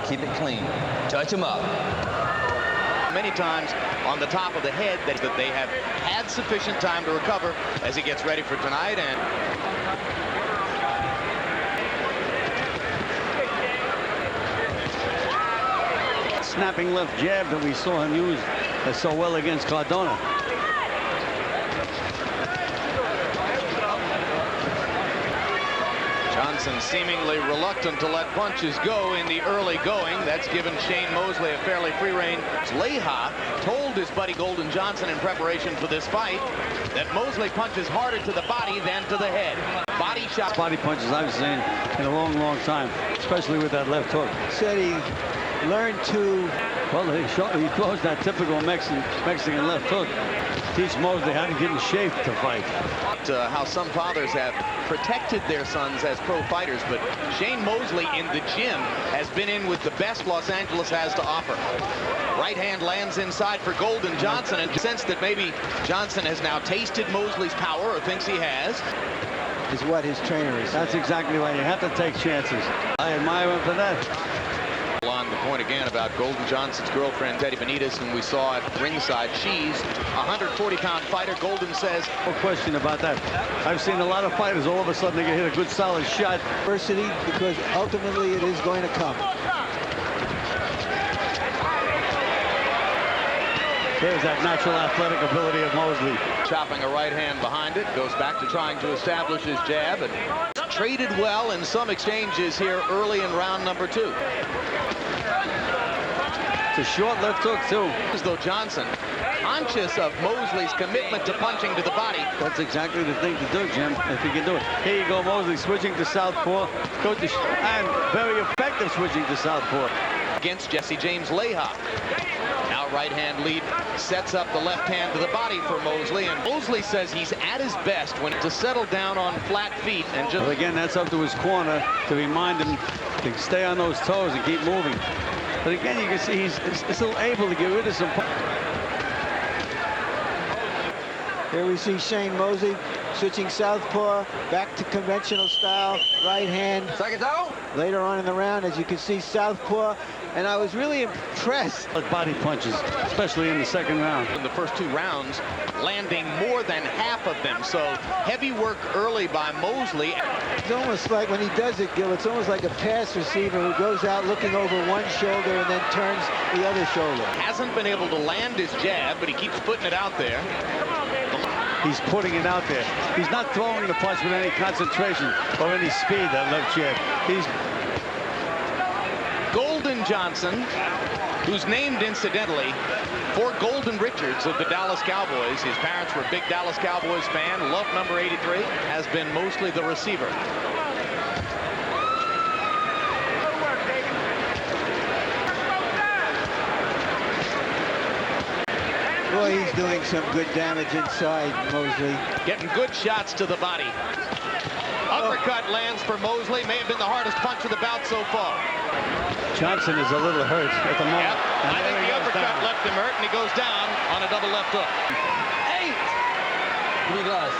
keep it clean. Touch him up. Many times on the top of the head that they have had sufficient time to recover as he gets ready for tonight. And snapping left jab that we saw him use so well against Cardona. Johnson seemingly reluctant to let punches go in the early going. That's given Shane Mosley a fairly free rein. Leija told his buddy Golden Johnson in preparation for this fight that Mosley punches harder to the body than to the head. Body shot. Body punches I've seen in a long, long time, especially with that left hook. Said he learned to... Well, he throws that typical Mexican left hook. Teach Mosley how to get in shape to fight. How some fathers have protected their sons as pro fighters, but Shane Mosley in the gym has been in with the best Los Angeles has to offer. Right hand lands inside for Golden Johnson, and sense that maybe Johnson has now tasted Mosley's power, or thinks he has. Is what his trainer is saying. That's exactly right. You have to take chances. I admire him for that. On the point again about Golden Johnson's girlfriend, Teddy Benitez, and we saw at ringside. She's a 140-pound fighter. Golden says. No question about that. I've seen a lot of fighters, all of a sudden they can hit a good solid shot. Adversity, because ultimately it is going to come. There's that natural athletic ability of Mosley. Chopping a right hand behind it, goes back to trying to establish his jab, and traded well in some exchanges here early in round number 2. It's a short left hook too. As though Johnson, conscious of Mosley's commitment to punching to the body. That's exactly the thing to do, Jim, if he can do it. Here you go, Mosley switching to southpaw, and very effective switching to southpaw. Against Jesse James Leija. Now right hand lead sets up the left hand to the body for Mosley, and Mosley says he's at his best when to settle down on flat feet and just. Well, again, that's up to his corner to remind him to stay on those toes and keep moving. But again, you can see he's still able to get rid of some. Here we see Shane Mosley switching southpaw, back to conventional style, right hand. Second toe. Later on in the round, as you can see, southpaw, and I was really impressed. Body punches, especially in the second round. In the first 2 rounds, landing more than half of them. So heavy work early by Mosley. It's almost like when he does it, Gil, it's almost like a pass receiver who goes out looking over one shoulder and then turns the other shoulder. Hasn't been able to land his jab, but he keeps putting it out there. He's putting it out there. He's not throwing the punch with any concentration or any speed, that left jab. He's Golden Johnson, who's named incidentally for Golden Richards of the Dallas Cowboys. His parents were a big Dallas Cowboys fan, loved number 83, has been mostly the receiver. Boy, he's doing some good damage inside, Mosley. Getting good shots to the body. Uppercut lands for Mosley. May have been the hardest punch of the bout so far. Johnson is a little hurt at the moment. Yep. I think the uppercut left him hurt, and he goes down on a double left hook. 8. Give me glass.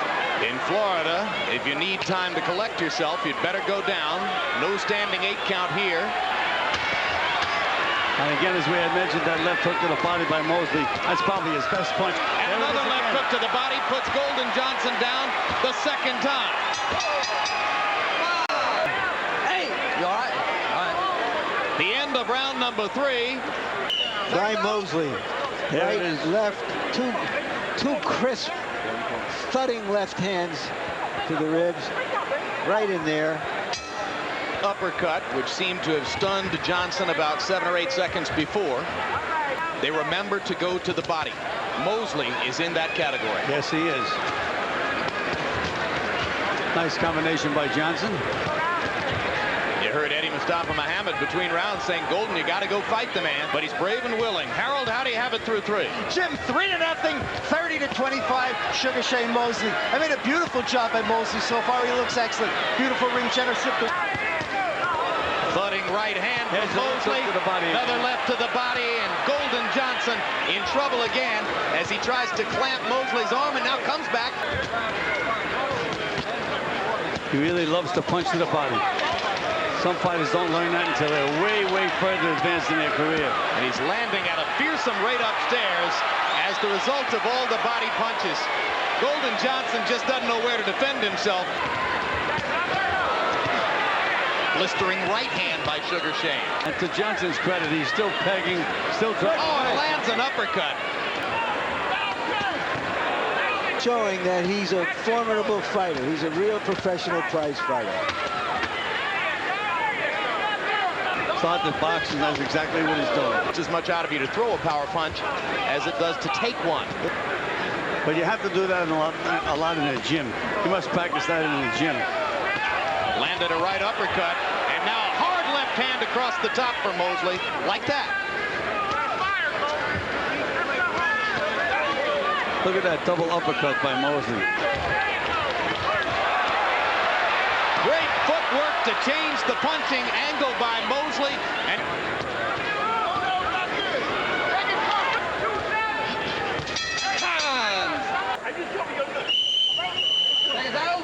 In Florida, if you need time to collect yourself, you'd better go down. No standing 8 count here. And again, as we had mentioned, that left hook to the body by Mosley, that's probably his best punch. And another left hook to the body puts Golden Johnson down the second time. Hey, you all right? All right. The end of round number 3. By Mosley. Right, left, two crisp, thudding left hands to the ribs. Right in there. Uppercut, which seemed to have stunned Johnson about 7 or 8 seconds before. They remember to go to the body. Mosley is in that category. Yes, he is. Nice combination by Johnson. You heard Eddie Mustafa Muhammad between rounds saying, Golden, you got to go fight the man. But he's brave and willing. Harold, how do you have it through 3? Jim, 3-0, 30-25, Sugar Shane Mosley. I mean, a beautiful job by Mosley so far. He looks excellent. Beautiful ring generalship. Thudding right hand from Mosley. Another left to the body, and Golden Johnson in trouble again as he tries to clamp Mosley's arm and now comes back. He really loves to punch to the body. Some fighters don't learn that until they're way, way further advanced in their career. And he's landing at a fearsome rate upstairs as the result of all the body punches. Golden Johnson just doesn't know where to defend himself. Blistering right hand by Sugar Shane. And to Johnson's credit, he's still pegging, still trying. Oh, it lands an uppercut. Showing that he's a formidable fighter. He's a real professional prize fighter. Thought that boxing, that's exactly what he's doing. It's as much out of you to throw a power punch as it does to take one. But you have to do that a lot in the gym. You must practice that in the gym. Landed a right uppercut, and now a hard left hand across the top for Mosley, like that. Look at that double uppercut by Mosley. Great footwork to change the punching angle by Mosley. And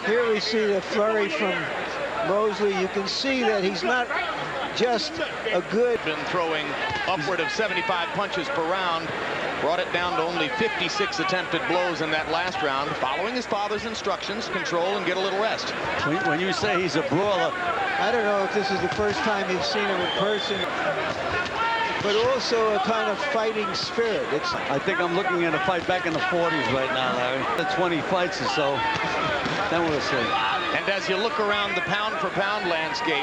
Here we see the flurry from Mosley. You can see that he's not just a good... Been throwing upward of 75 punches per round. Brought it down to only 56 attempted blows in that last round. Following his father's instructions, control and get a little rest. When you say he's a brawler, I don't know if this is the first time you've seen him in person, but also a kind of fighting spirit. I think I'm looking at a fight back in the 40s right now, Larry. The 20 fights or so. Then we'll see. And as you look around the pound-for-pound landscape,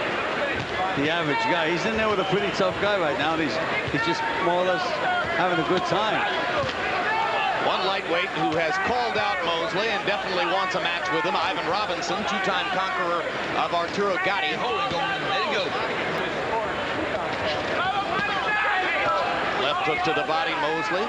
the average guy, he's in there with a pretty tough guy right now. He's just more or less having a good time. One lightweight who has called out Mosley and definitely wants a match with him, Ivan Robinson, two-time conqueror of Arturo Gatti. Let it go. Left hook to the body, Mosley.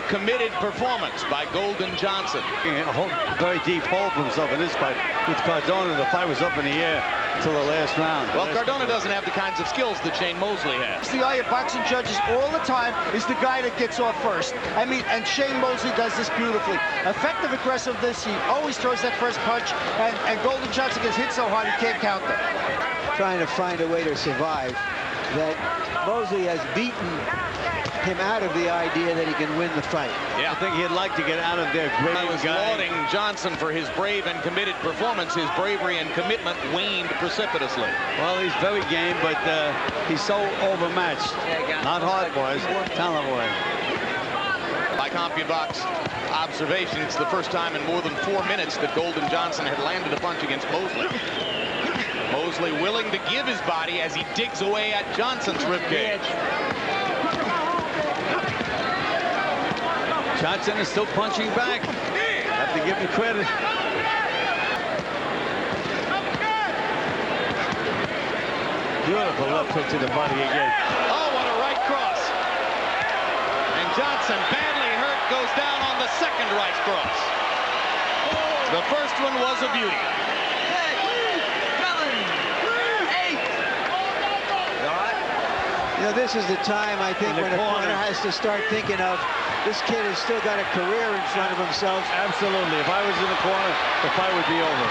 Committed performance by Golden Johnson. A very deep hole for himself in this fight. With Cardona, the fight was up in the air until the last round. Well, Cardona doesn't have the kinds of skills that Shane Mosley has. The eye of boxing judges all the time is the guy that gets off first. I mean, and Shane Mosley does this beautifully. Effective aggressiveness, he always throws that first punch, and Golden Johnson gets hit so hard he can't counter. Trying to find a way to survive. That Mosley has beaten him out of the idea that he can win the fight. Yeah. I think he'd like to get out of there. I was lauding Johnson for his brave and committed performance. His bravery and commitment waned precipitously. Well, he's very game, but he's so overmatched. Not hard, boys. Talent boy. By CompuBox observation, it's the first time in more than 4 minutes that Golden Johnson had landed a punch against Mosley. Mosley willing to give his body as he digs away at Johnson's ribcage. Johnson is still punching back. Have to give him credit. Beautiful left hook to the body again. Oh, what a right cross. And Johnson, badly hurt, goes down on the second right cross. The first one was a beauty. You know, this is the time, I think, when a corner has to start thinking of, this kid has still got a career in front of himself. Absolutely. If I was in the corner, the fight would be over.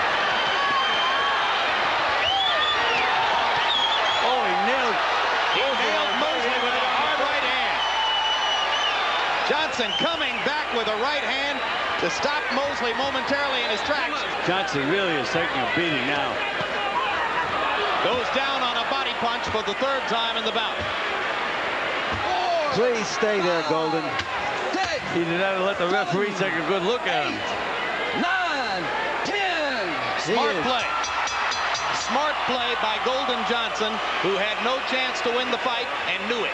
Oh, he nailed Mosley with a hard right hand. Johnson coming back with a right hand to stop Mosley momentarily in his tracks. Johnson really is taking a beating now. Goes down on a body punch for the third time in the bout. Please stay there, Golden. He did not let the referee take a good look at him. 9, 10. Smart play. Smart play by Golden Johnson, who had no chance to win the fight and knew it.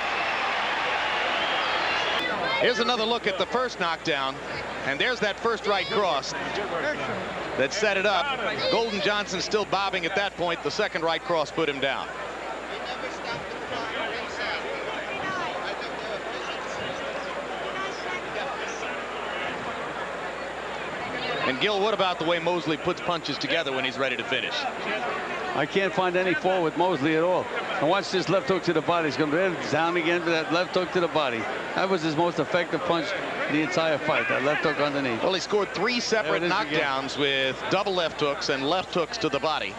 Here's another look at the first knockdown, and there's that first right cross that set it up. Golden Johnson still bobbing at that point. The second right cross put him down. And Gil, what about the way Mosley puts punches together when he's ready to finish? I can't find any fault with Mosley at all. And watch this left hook to the body. He's going to down again for that left hook to the body. That was his most effective punch in the entire fight, that left hook underneath. Well, he scored 3 separate knockdowns with double left hooks and left hooks to the body.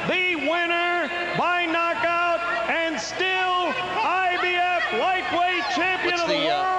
The winner by knockout and still IBF lightweight champion of the world.